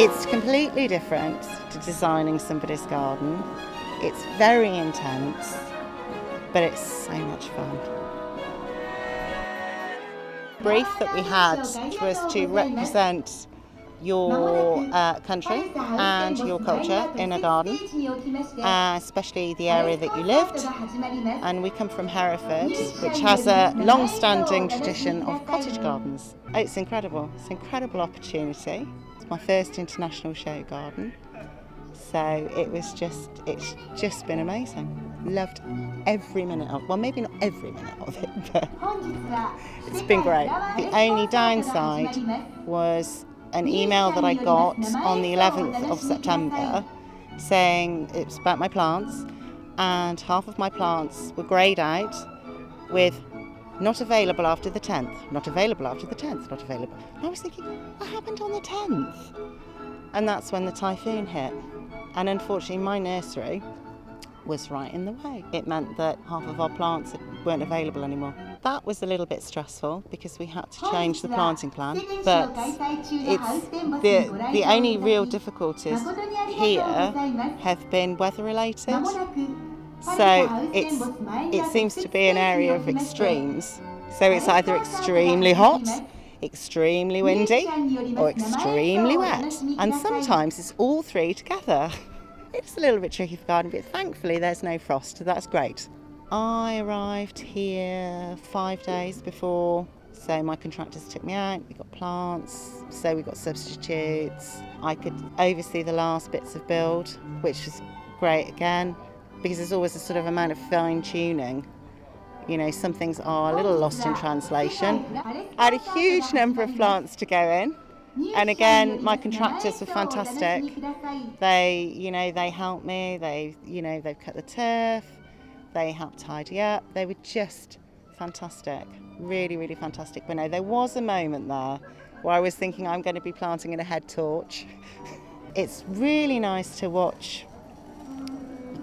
It's completely different to designing somebody's garden. It's very intense, but it's so much fun. The brief that we had was to represent your country and your culture in a garden, especially the area that you lived. And we come from Hereford, which has a long-standing tradition of cottage gardens. It's incredible. It's an incredible opportunity. It's my first international show garden, so it's just been amazing. Loved every minute of, well, maybe not every minute of it, but it's been great. The only downside was an email that I got on the 11th of September saying it was about my plants, and half of my plants were greyed out with not available after the 10th, not available after the 10th, not available. And I was thinking, what happened on the 10th? And that's when the typhoon hit. And unfortunately my nursery was right in the way. It meant that half of our plants weren't available anymore. That was a little bit stressful because we had to change the planting plan, but it's the only real difficulties here have been weather related. So it seems to be an area of extremes. So it's either extremely hot, extremely windy, or extremely wet. And sometimes it's all three together. It's a little bit tricky for gardening, but thankfully there's no frost, so that's great. I arrived here 5 days before, so my contractors took me out, we got plants, so we got substitutes. I could oversee the last bits of build, which was great again, because there's always a sort of amount of fine-tuning. You know, some things are a little lost in translation. I had a huge number of plants to go in. And again, my contractors were fantastic. They helped me. They've cut the turf. They helped tidy up. They were just fantastic. Really, really fantastic. But no, there was a moment there where I was thinking I'm going to be planting in a head torch. It's really nice to watch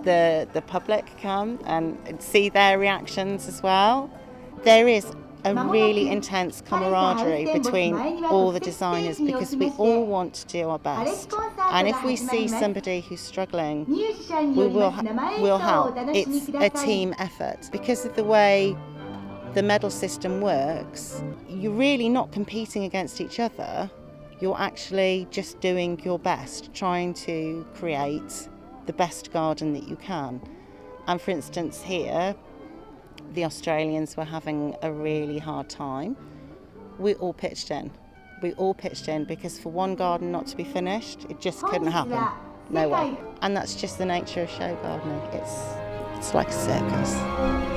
the public come and see their reactions as well. There is a really intense camaraderie between all the designers because we all want to do our best, and if we see somebody who's struggling, we'll help. It's a team effort. Because of the way the medal system works, you're really not competing against each other, you're actually just doing your best, trying to create the best garden that you can. And for instance here, the Australians were having a really hard time. We all pitched in. Because for one garden not to be finished, it just couldn't happen. No way. And that's just the nature of show gardening. It's like a circus.